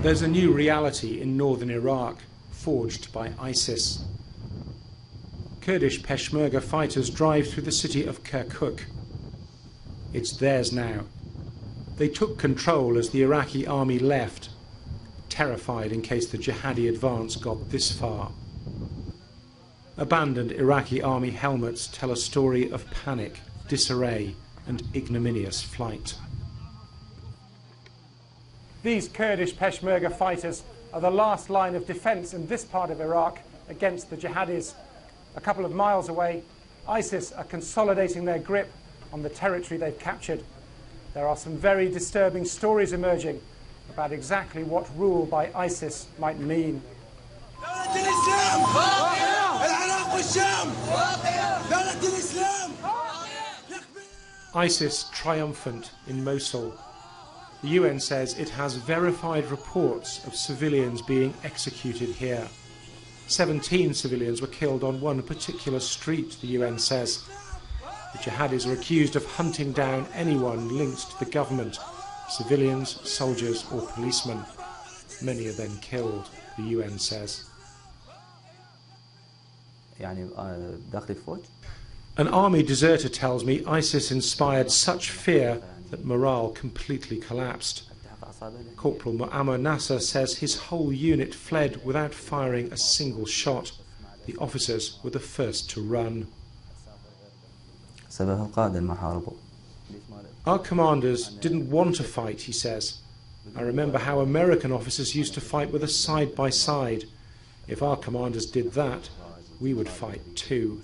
There's a new reality in northern Iraq, forged by ISIS. Kurdish Peshmerga fighters drive through the city of Kirkuk. It's theirs now. They took control as the Iraqi army left, terrified in case the jihadi advance got this far. Abandoned Iraqi army helmets tell a story of panic, disarray, and ignominious flight. These Kurdish Peshmerga fighters are the last line of defense in this part of Iraq against the jihadis. A couple of miles away, ISIS are consolidating their grip on the territory they've captured. There are some very disturbing stories emerging about exactly what rule by ISIS might mean. ISIS triumphant in Mosul. The UN says it has verified reports of civilians being executed here. 17 civilians were killed on one particular street, the UN says. The jihadis are accused of hunting down anyone linked to the government, civilians, soldiers or policemen. Many are then killed, the UN says. An army deserter tells me ISIS inspired such fear that morale completely collapsed. Corporal Muammar Nasser says his whole unit fled without firing a single shot. The officers were the first to run. Our commanders didn't want to fight, he says. I remember how American officers used to fight with us side by side. If our commanders did that, we would fight too.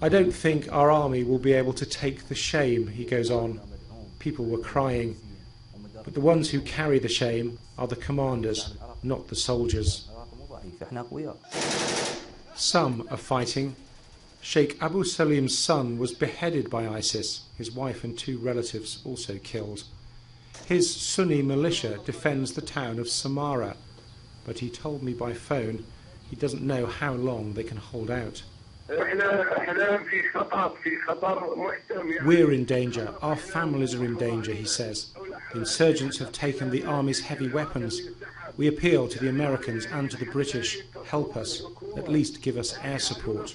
I don't think our army will be able to take the shame, he goes on. People were crying. But the ones who carry the shame are the commanders, not the soldiers. Some are fighting. Sheikh Abu Salim's son was beheaded by ISIS, his wife and 2 relatives also killed. His Sunni militia defends the town of Samarra, but he told me by phone he doesn't know how long they can hold out. We're in danger, our families are in danger, he says. The insurgents have taken the army's heavy weapons. We appeal to the Americans and to the British, help us, at least give us air support.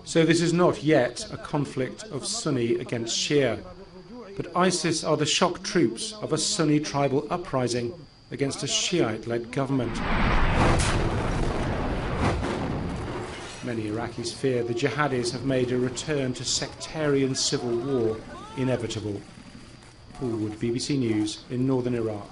So this is not yet a conflict of Sunni against Shia, but ISIS are the shock troops of a Sunni tribal uprising against a Shiite-led government. Many Iraqis fear the jihadis have made a return to sectarian civil war inevitable. Paul Wood, BBC News in northern Iraq.